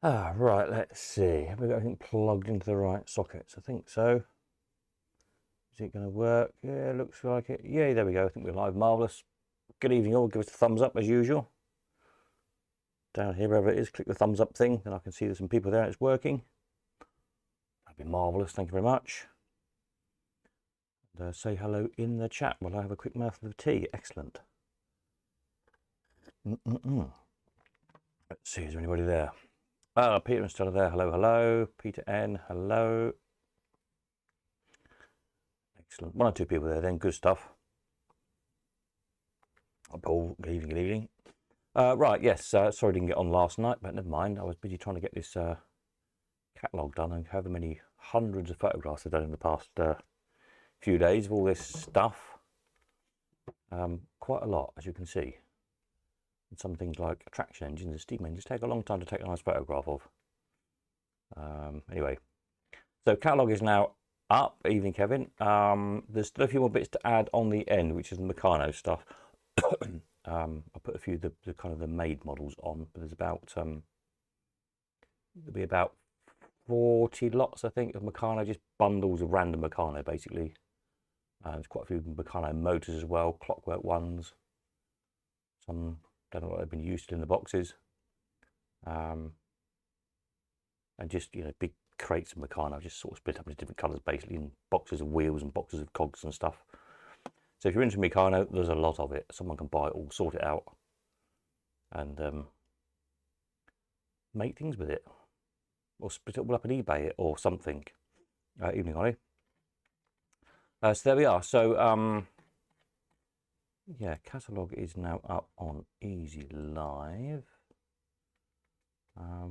Right, let's see. Have we got everything plugged into the right sockets? I think so. Is it going to work? Yeah, looks like it. Yeah, there we go. I think we're live. Marvellous. Good evening all. Give us a thumbs up as usual. Down here, wherever it is, click the thumbs up thing. Then I can see there's some people there and it's working. That'd be marvellous. Thank you very much. And say hello in the chat while I have a quick mouthful of tea. Excellent. Let's see, is there anybody there? Peter and Stella there. Hello, hello. Peter N. Hello. Excellent. One or two people there then. Good stuff. Paul, good evening, good evening. Right, yes, sorry I didn't get on last night, but never mind. I was busy trying to get this catalogue done, and however many hundreds of photographs I've done in the past few days of all this stuff. Quite a lot, as you can see. And some things like traction engines and steam engines take a long time to take a nice photograph of. Anyway, so catalogue is now up. Evening, Kevin. There's still a few more bits to add on the end, which is the Meccano stuff. I put a few of the kind of the made models on, but there's about there'll be about 40 lots, I think, of Meccano, just bundles of random Meccano, basically. There's quite a few Meccano motors as well, clockwork ones. Some don't know what they've been used in the boxes, and just big crates of Meccano, just sort of split up into different colours, basically, in boxes of wheels and boxes of cogs and stuff. So if you're into Meccano, there's a lot of it. Someone can buy it all, sort it out, and make things with it, or split it all up and eBay it or something. Evening, Ollie. So there we are. So yeah, catalogue is now up on Easy Live.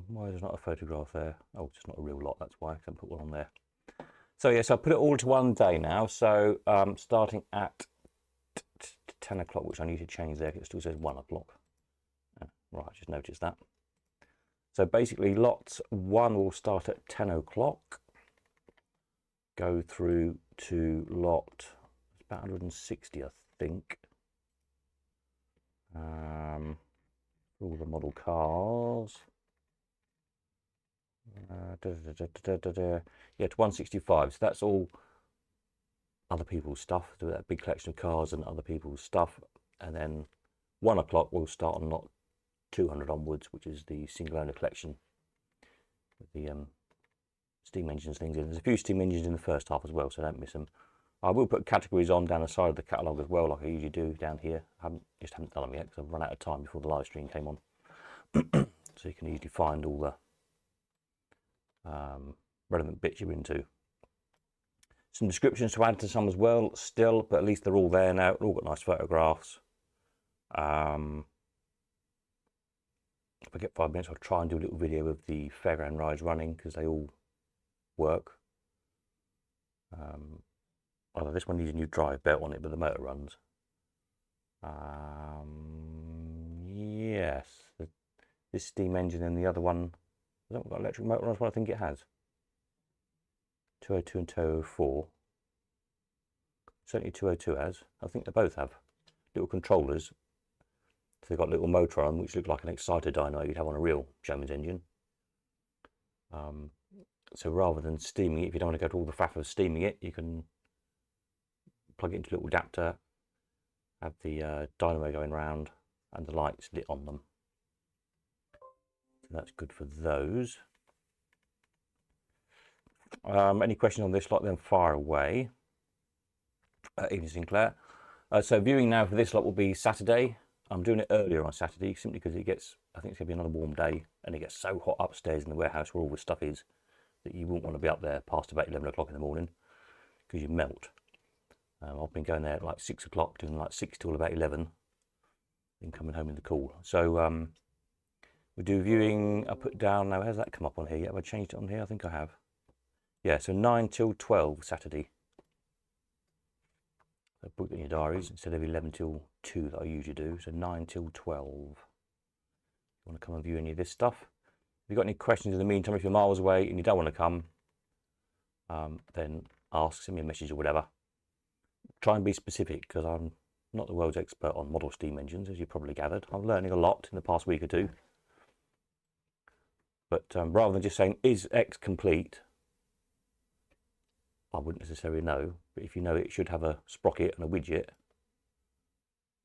Why is there not a photograph there? Oh, it's just not a real lot. That's why I can put one on there. So yes, I put it all to one day now. So starting at 10 o'clock, which I need to change there because it still says 1 o'clock. Right, I just noticed that. So basically, lot 1 will start at 10 o'clock, go through to lot, it's about 160, I think. All the model cars. Yeah, to 165. So that's all other people's stuff. So that big collection of cars and other people's stuff. And then 1 o'clock we'll start on lot 200 onwards, which is the single owner collection with the steam engines things in. There's a few steam engines in the first half as well, so don't miss them. I will put categories on down the side of the catalogue as well, like I usually do down here. I just haven't done them yet because I've run out of time before the live stream came on. So you can easily find all the relevant bits you're into. Some descriptions to add to some as well still, but at least they're all there now. They've all got nice photographs. If I get 5 minutes, I'll try and do a little video of the fairground rides running because they all work. Although this one needs a new drive belt on it, but the motor runs. Yes, this steam engine and the other one, has that got electric motor on as well? I think it has. 202 and 204. Certainly 202 has. I think they both have little controllers. So they've got a little motor on, which look like an exciter dyno you'd have on a real showman's engine. So rather than steaming it, if you don't want to go to all the faff of steaming it, you can plug it into a little adapter, have the dynamo going round, and the lights lit on them. So that's good for those. Any questions on this lot, then fire away. Evening, Sinclair. So viewing now for this lot will be Saturday. I'm doing it earlier on Saturday simply because it gets, I think it's going to be another warm day, and it gets so hot upstairs in the warehouse where all the stuff is that you won't want to be up there past about 11 o'clock in the morning because you melt. I've been going there at like 6 o'clock, doing like 6 till about 11, then coming home in the cool. So we do viewing, I put down, now has that come up on here yet? Have I changed it on here? I think I have. Yeah, so 9 till 12 Saturday. So book it in your diaries instead of 11 till 2 that I usually do. So 9 till 12. If you want to come and view any of this stuff. If you've got any questions in the meantime, if you're miles away and you don't want to come, then ask, send me a message or whatever. Try and be specific because I'm not the world's expert on model steam engines, as you probably gathered. I'm learning a lot in the past week or two. But rather than just saying, is X complete, I wouldn't necessarily know. But if you know it should have a sprocket and a widget,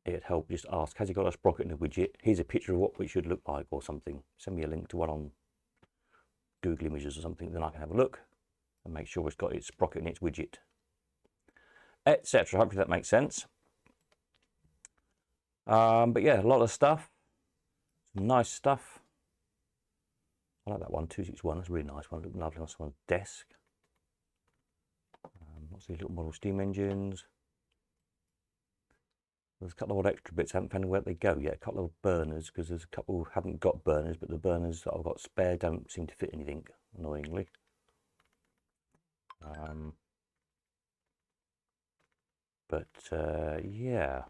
it'd help just ask, has it got a sprocket and a widget? Here's a picture of what it should look like or something. Send me a link to one on Google Images or something, then I can have a look and make sure it's got its sprocket and its widget, etc. Hopefully that makes sense. But yeah, a lot of stuff. Some nice stuff. I like that one, 261. That's a really nice one. Looking lovely on someone's desk. Lots of these little model steam engines. There's a couple of odd extra bits. I haven't found where they go yet. A couple of burners, because there's a couple who haven't got burners, but the burners that I've got spare don't seem to fit anything, annoyingly. Yeah.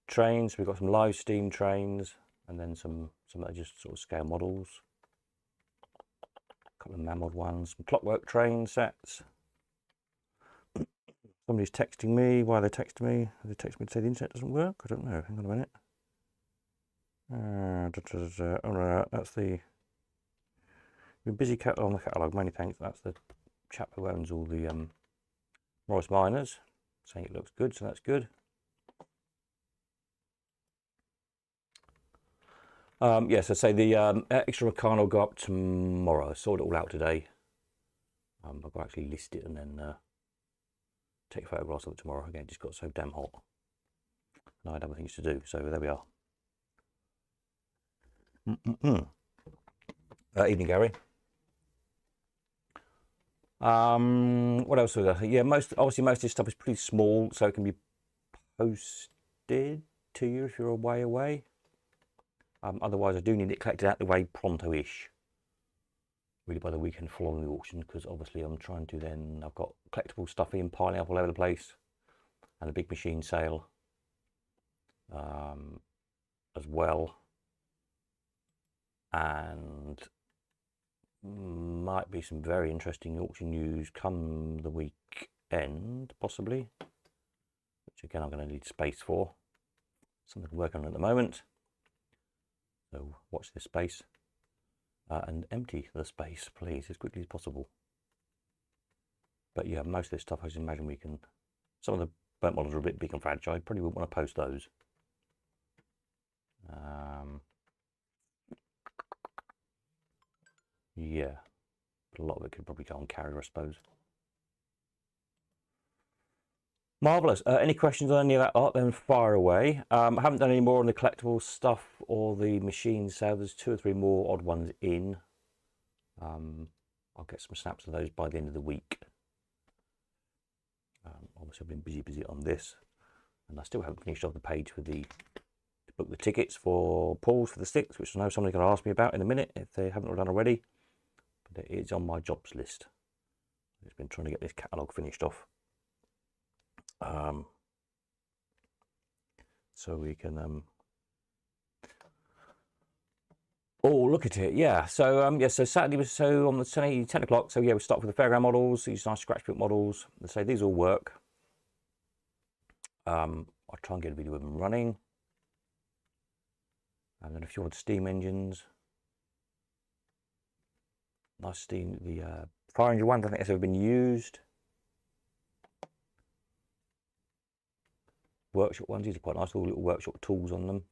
Trains, we've got some live steam trains, and then some that are just sort of scale models. A couple of Mammoth ones, some clockwork train sets. Somebody's texting me. Why are they texting me? They text me to say the internet doesn't work? I don't know. Hang on a minute. Oh no, that's the... We're busy on the catalogue. Many thanks. That's the chap who owns all the Morris Miners, saying it looks good, so that's good. Yes, I say the extra Meccano will go up tomorrow. I sorted it all out today. I've got to actually list it and then take photographs of it tomorrow. Again, it just got so damn hot. And I had other things to do, so there we are. Evening, Gary. What else was there? Yeah, obviously most of this stuff is pretty small, so it can be posted to you if you're away. Otherwise, I do need it collected out the way pronto-ish. Really by the weekend following the auction, because obviously I'm trying to then, I've got collectible stuff in piling up all over the place, and a big machine sale as well, and might be some very interesting auction news come the weekend, possibly, which again I'm going to need space for. Something to work on at the moment, so watch this space. And empty the space, please, as quickly as possible. But yeah, most of this stuff, I just imagine we can... Some of the burnt models are a bit big and fragile. I probably wouldn't want to post those. Yeah, but a lot of it could probably go on carrier, I suppose. Marvellous. Any questions on any of that art, then fire away. I haven't done any more on the collectible stuff or the machine sale. There's 2 or 3 more odd ones in. I'll get some snaps of those by the end of the week. Obviously I've been busy on this, and I still haven't finished off the page for to book the tickets for Paul's for the 6th, which I know somebody's going to ask me about in a minute if they haven't done already. But it is on my jobs list. I've been trying to get this catalogue finished off. So we can oh, look at it. Yeah, so yeah, so Saturday was so on the 10 o'clock, so yeah, we start with the fairground models, these nice scratch built models. Let's say these all work. I'll try and get a video of them running, and then a few odd steam engines. Nice steam, the fire engine one, I don't think that's ever been used. Workshop ones, these are quite nice, all little workshop tools on them.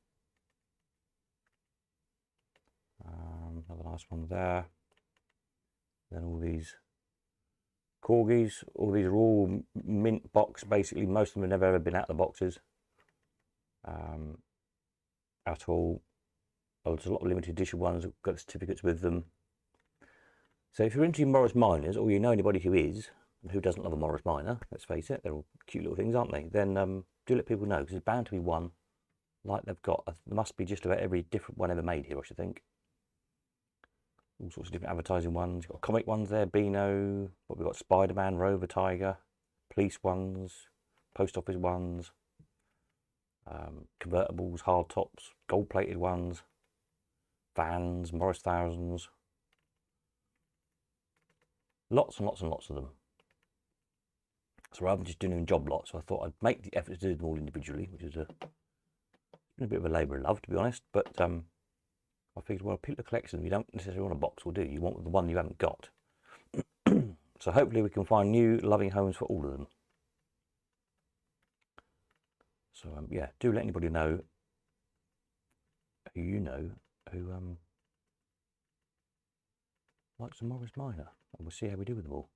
Another nice one there. Then all these corgis, all these are all mint box basically. Most of them have never ever been out of the boxes at all. Oh, there's a lot of limited edition ones that have got certificates with them. So if you're into Morris Miners, or you know anybody who is, and who doesn't love a Morris Miner, let's face it, they're all cute little things, aren't they? Then do let people know, because there's bound to be one like they've got. There must be just about every different one ever made here, I should think. All sorts of different advertising ones. You've got comic ones there, Beano, what we've got, Spider-Man, Rover Tiger, police ones, post office ones, convertibles, hard tops, gold plated ones, vans, Morris Thousands. Lots and lots and lots of them. So rather than just doing them in job lots, so I thought I'd make the effort to do them all individually, which is been a bit of a labour of love, to be honest. But I figured, well, people collection them, you don't necessarily want a box, will do. You want the one you haven't got. So hopefully we can find new loving homes for all of them. So yeah, do let anybody know who you know who likes a Morris Minor, and we'll see how we do with them all.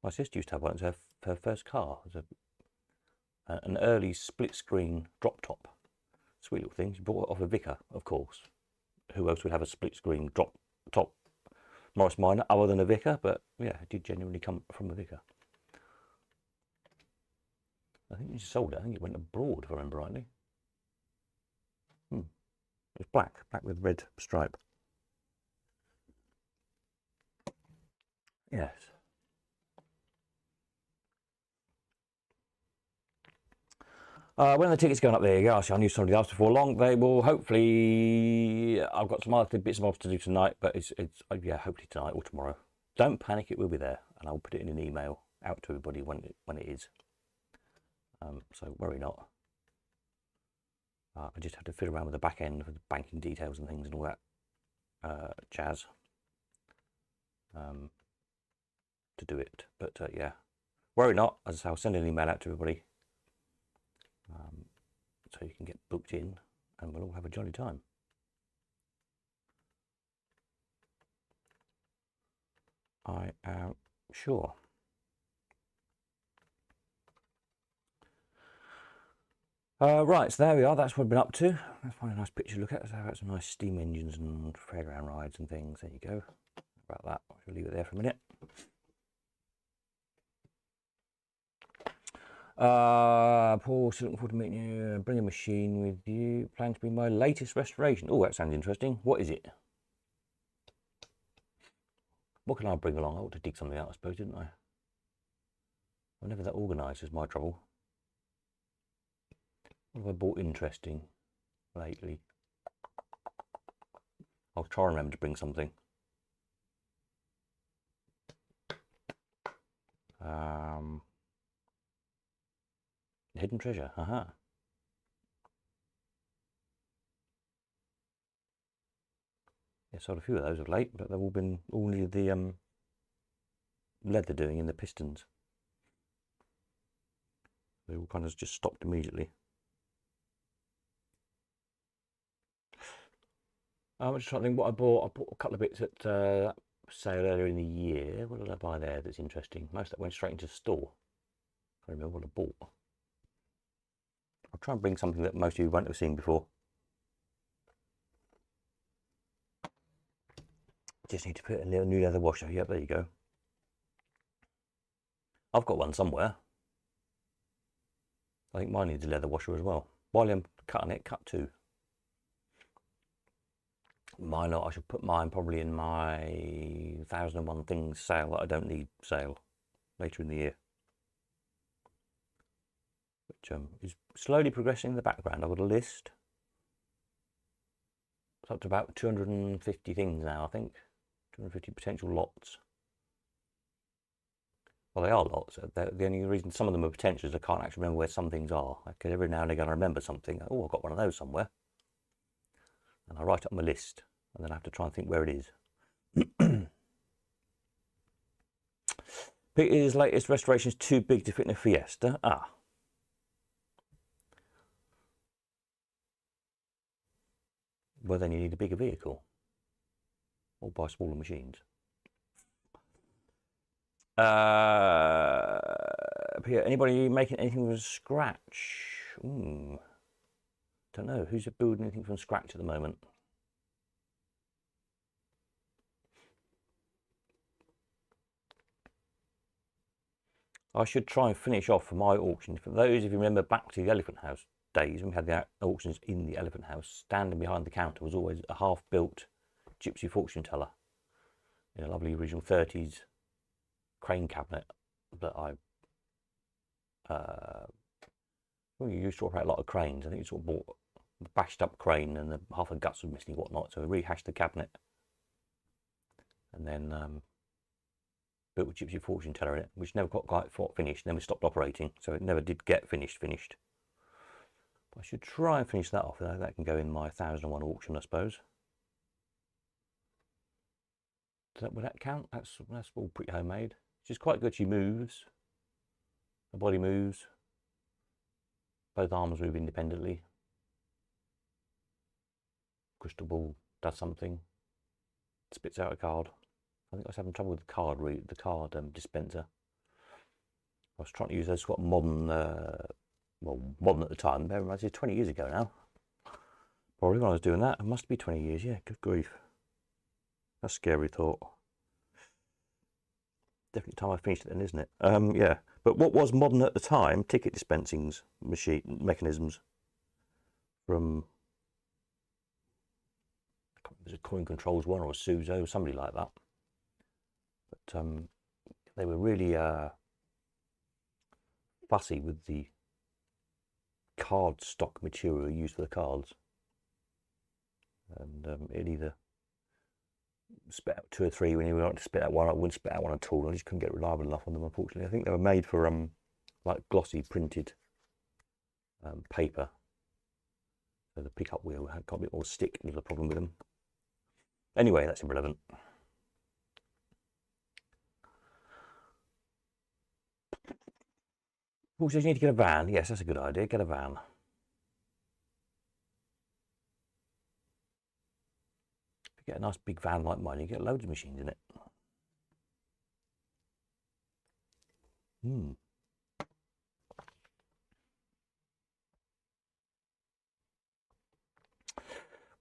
My sister used to have one. It was her first car. It was an early split screen drop top. Sweet little thing. She bought it off a vicar, of course. Who else would have a split screen drop top Morris Minor other than a vicar? But yeah, it did genuinely come from a vicar. I think she sold it. I think it went abroad, if I remember rightly. It's black with red stripe. Yes. When the tickets going up, there you go. I knew somebody else before long. They will hopefully. I've got some other bits and bobs to do tonight, but it's yeah, hopefully tonight or tomorrow. Don't panic, it will be there, and I'll put it in an email out to everybody when it is. So worry not. I just have to fiddle around with the back end for the banking details and things and all that jazz to do it. But yeah, worry not. As I say, I'll send an email out to everybody. So you can get booked in and we'll all have a jolly time. I am sure. Right, so there we are. That's what I've been up to. Let's find a nice picture to look at. So I've got some nice steam engines and fairground rides and things. There you go. About that, I'll leave it there for a minute. Paul, still looking forward to meeting you. Bring a machine with you. Plan to be my latest restoration. Oh, that sounds interesting. What is it? What can I bring along? I ought to dig something out, I suppose, didn't I? I'm never that organised, is my trouble. What have I bought interesting lately? I'll try and remember to bring something. Hidden treasure, haha. Yeah, sold a few of those of late, but they've all been only the leather doing in the pistons. They all kind of just stopped immediately. I'm just trying to think what I bought. I bought a couple of bits at sale earlier in the year. What did I buy there that's interesting? Most of that went straight into the store. I can't remember what I bought. I'll try and bring something that most of you won't have seen before. Just need to put a little new leather washer. Yep, there you go. I've got one somewhere. I think mine needs a leather washer as well. While I'm cutting it, cut two. Mine, I should put mine probably in my 1001 things sale that I don't need sale later in the year. Which is slowly progressing in the background. I've got a list. It's up to about 250 things now, I think. 250 potential lots. Well, they are lots. The only reason some of them are potential is I can't actually remember where some things are. Because every now and again I remember something. Oh, I've got one of those somewhere. And I write it on my list. And then I have to try and think where it is. Peter's latest restoration is too big to fit in a Fiesta. Ah. Well, then you need a bigger vehicle. Or buy smaller machines. Peter, anybody making anything from scratch? Don't know. Who's building anything from scratch at the moment? I should try and finish off for my auction. For those of you remember back to the Elephant House days, when we had the auctions in the Elephant House, standing behind the counter was always a half-built gypsy fortune teller in a lovely original 30s crane cabinet that well, you used to operate a lot of cranes. I think you sort of bought a bashed up crane and half the guts were missing and whatnot, so we rehashed the cabinet and then built a gypsy fortune teller in it, which never got quite finished. And then we stopped operating, so it never did get finished. I should try and finish that off. That can go in my 1001 auction, I suppose. Would that count? That's all pretty homemade. She's quite good. She moves. Her body moves. Both arms move independently. Crystal ball does something. Spits out a card. I think I was having trouble with the card dispenser. I was trying to use those sort of modern, well, modern at the time. Bear in mind, it's 20 years ago now. Probably when I was doing that. It must be 20 years. Yeah, good grief. That's a scary thought. Definitely time I finished it then, isn't it? Yeah. But what was modern at the time? Ticket dispensing mechanisms from, I can't remember if it was a Coin Controls one or a Suzo, somebody like that. But they were really fussy with the card stock material used for the cards, and it either spit out 2 or 3 when you wanted to spit out one. I wouldn't spit out one at all. I just couldn't get reliable enough on them, unfortunately. I think they were made for like glossy printed paper, so the pickup wheel had got a bit more stick. Was the problem with them. Anyway, that's irrelevant. Paul says you need to get a van. Yes, that's a good idea. Get a van. If you get a nice big van like mine, you get loads of machines in it.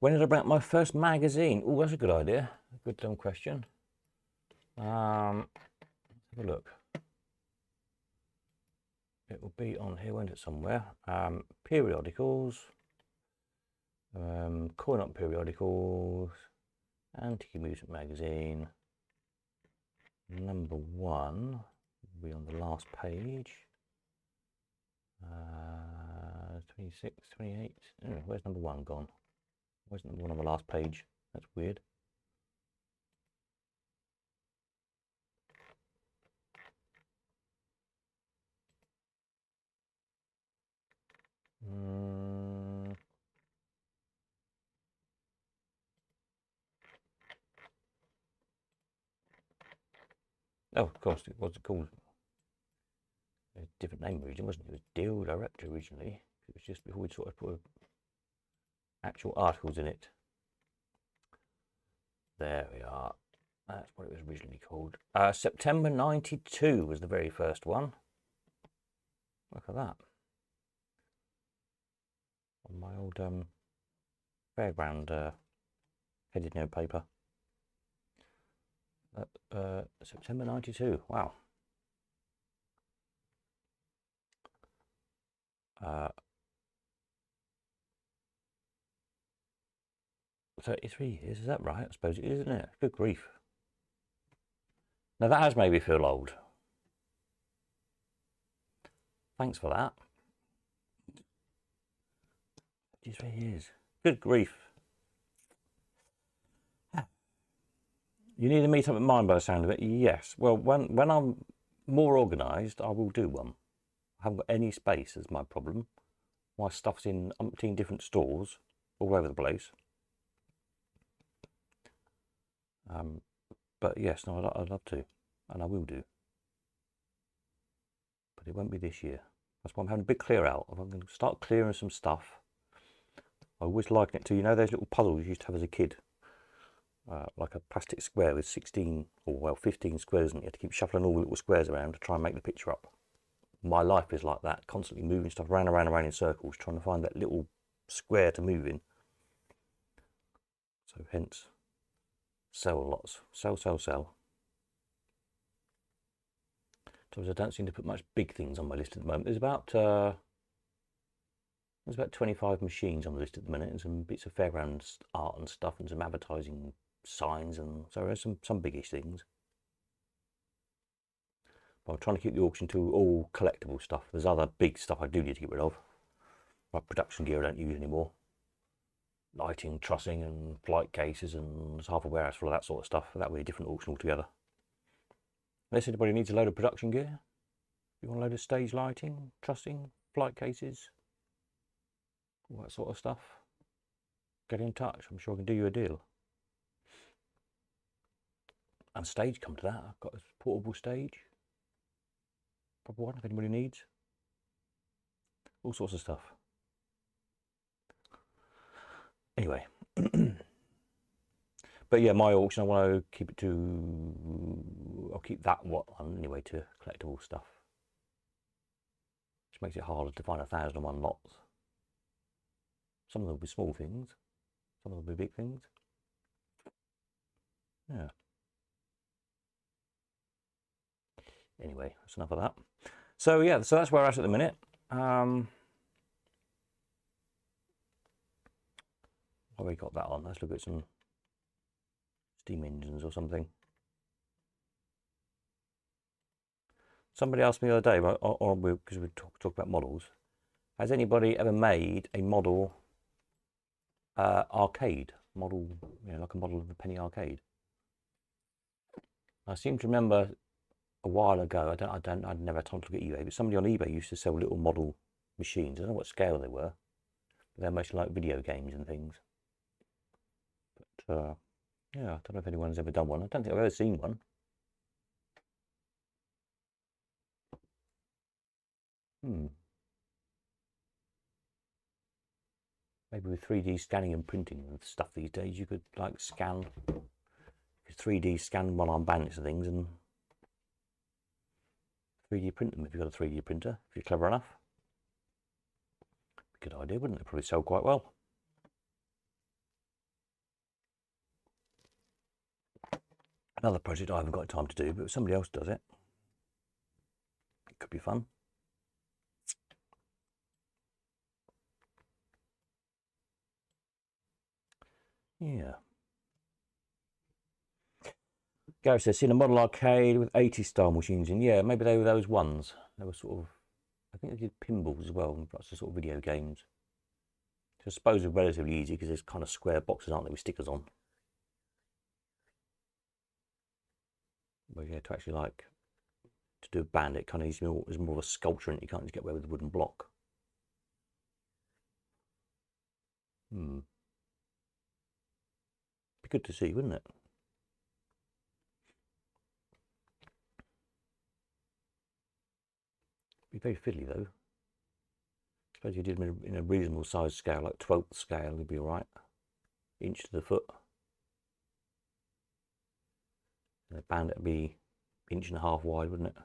When did I bring out my first magazine? Oh, that's a good idea. A good question. Let's have a look. It will be on here, won't it, somewhere? Periodicals, Coin Up periodicals, Antique Music Magazine. Number 1 will be on the last page. 26, 28. Oh, where's number 1 gone? Where's number 1 on the last page? That's weird. Oh, of course, what's it called? A different name originally, wasn't it? It was Deal Director originally. It was just before we sort of put actual articles in it. There we are. That's what it was originally called. September 92 was the very first one. Look at that. On my old fairground headed note paper. September 92. Wow. 33 years, is that right? I suppose it is, isn't it? Good grief. Now that has made me feel old. Thanks for that. 53 years. Good grief. You need a meet up at mine by the sound of it? Yes. Well, when I'm more organised, I will do one. I haven't got any space as my problem. My stuff's in umpteen different stores all over the place. But yes, no, I'd love to, and I will do. But it won't be this year. That's why I'm having a big clear out. I'm going to start clearing some stuff. I always liken it to, you know, those little puzzles you used to have as a kid. Like a plastic square with 16 or well 15 squares, and you have to keep shuffling all the little squares around to try and make the picture up. My life is like that, constantly moving stuff around in circles, trying to find that little square to move in. So hence, sell lots, sell. So I don't seem to put much big things on my list at the moment. There's about 25 machines on the list at the minute, and some bits of fairground art and stuff, and some advertising signs, and so there's some biggish things. But I'm trying to keep the auction to all collectible stuff. There's other big stuff I do need to get rid of, like production gear I don't use anymore, lighting, trussing, and flight cases, and there's half a warehouse full of that sort of stuff. That would be a different auction altogether. Unless anybody needs a load of production gear, you want a load of stage lighting, trussing, flight cases, all that sort of stuff, get in touch. I'm sure I can do you a deal. And stage, come to that. I've got a portable stage, proper one if anybody needs. All sorts of stuff. Anyway, but yeah, my auction, I want to keep it to, I'll keep that one anyway to collectible stuff, which makes it harder to find 1001 lots. Some of them will be small things, some of them will be big things. Yeah. Anyway, that's enough of that. So yeah, so that's where we're at the minute. What have we got that on? Let's look at some steam engines or something. Somebody asked me the other day, because we talk about models, has anybody ever made a model arcade model, you know, like a model of the penny arcade? I seem to remember a while ago, I'd never had time to look at eBay, but somebody on eBay used to sell little model machines. I don't know what scale they were, but they're mostly like video games and things. But yeah, I don't know if anyone's ever done one. I don't think I've ever seen one. Maybe with 3D scanning and printing and stuff these days, you could like scan, 3D scan one-arm bandits and things and 3D print them if you've got a 3D printer, if you're clever enough. Good idea, wouldn't it? Probably sell quite well. Another project I haven't got time to do, but if somebody else does it, it could be fun. Yeah. Gary says, seen a model arcade with 80s style machines in. Yeah, maybe they were those ones. They were sort of, I think they did pinballs as well, and lots of sort of video games. So I suppose they're relatively easy because there's kind of square boxes, aren't they, with stickers on. But yeah, to actually like, to do a bandit kind of is more of a sculpture and you can't just get away with a wooden block. Be good to see, wouldn't it? Be very fiddly though. I suppose you did them in a reasonable size scale, like 12th scale, would be alright. Inch to the foot. And the bandit would be 1.5 inches wide, wouldn't it?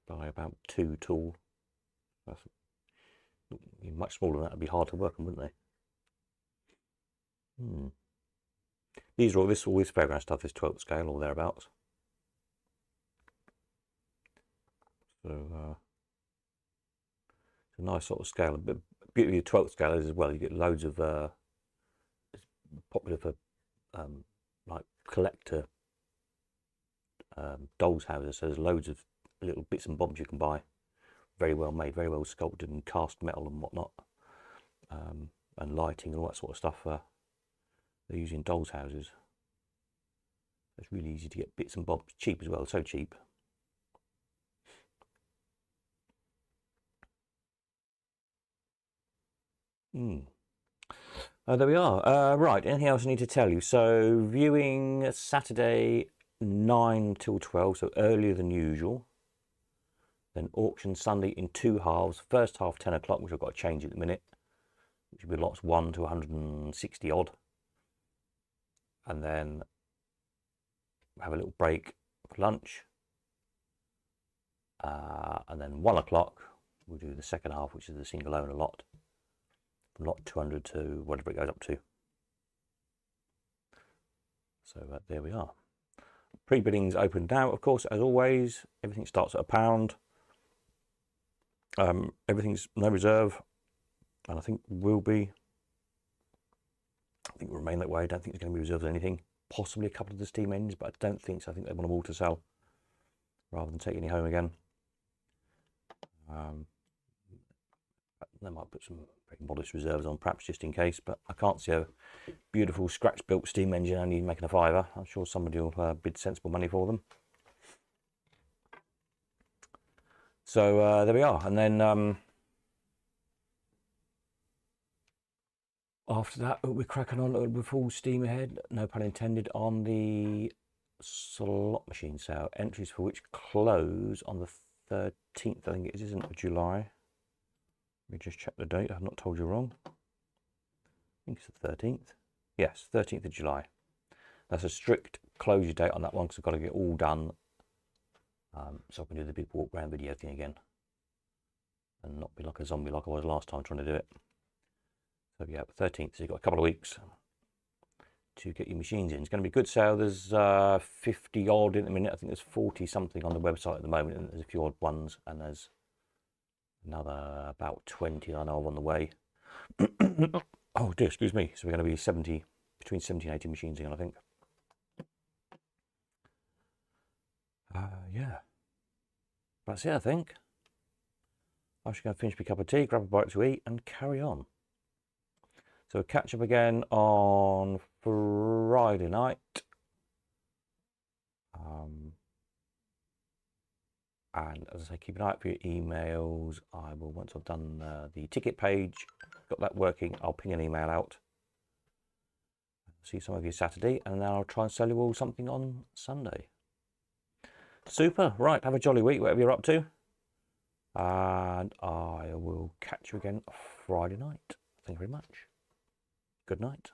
By about 2 tall. That's much smaller than that. Would be hard to work on, wouldn't they? These are all this fairground stuff is 12th scale or thereabouts. So it's a nice sort of scale. But beauty of 12th scale is as well. You get loads of it's popular for like collector dolls houses. So there's loads of little bits and bobs you can buy. Very well made, very well sculpted and cast metal and whatnot, and lighting and all that sort of stuff. They're using dolls houses. It's really easy to get bits and bobs, cheap as well, so cheap. There we are. Right, anything else I need to tell you? So viewing Saturday 9 till 12, so earlier than usual. Then auction Sunday in 2 halves. First half 10 o'clock, which I've got to change at the minute, which will be lots 1 to 160 odd. And then have a little break for lunch. And then 1 o'clock, we'll do the second half, which is the single owner lot. From lot 200 to whatever it goes up to. So there we are. Pre-bidding's open now, of course, as always. Everything starts at £1. Everything's no reserve, and I think will remain that way. I don't think there's going to be reserves or anything. Possibly a couple of the steam engines, but I don't think so. I think they want them all to sell rather than take any home again. They might put some very modest reserves on, perhaps just in case, but I can't see a beautiful scratch-built steam engine only making a £5. I'm sure somebody will bid sensible money for them. So there we are. And then After that, we're cracking on with full steam ahead, no pun intended, on the slot machine sale. Entries for which close on the 13th, I think it is, isn't it, of July? Let me just check the date. I've not told you wrong. I think it's the 13th. Yes, 13th of July. That's a strict closure date on that one because I've got to get all done. So I can do the big walk around video thing again and not be like a zombie like I was last time trying to do it. So yeah, 13th, so you've got a couple of weeks to get your machines in. It's going to be a good sale. There's 50 odd in a minute. I think there's 40 something on the website at the moment, and there's a few odd ones, and there's another about 20 I know of on the way. Oh dear, excuse me. So we're going to be between 70 and 80 machines in, I think. Yeah, that's it, I think. I'm just going to finish my cup of tea, grab a bite to eat, and carry on. So catch up again on Friday night. And as I say, keep an eye out for your emails. I will, once I've done the ticket page, got that working, I'll ping an email out. See some of you Saturday, and then I'll try and sell you all something on Sunday. Super. Right, have a jolly week, whatever you're up to. And I will catch you again Friday night. Thank you very much. Good night.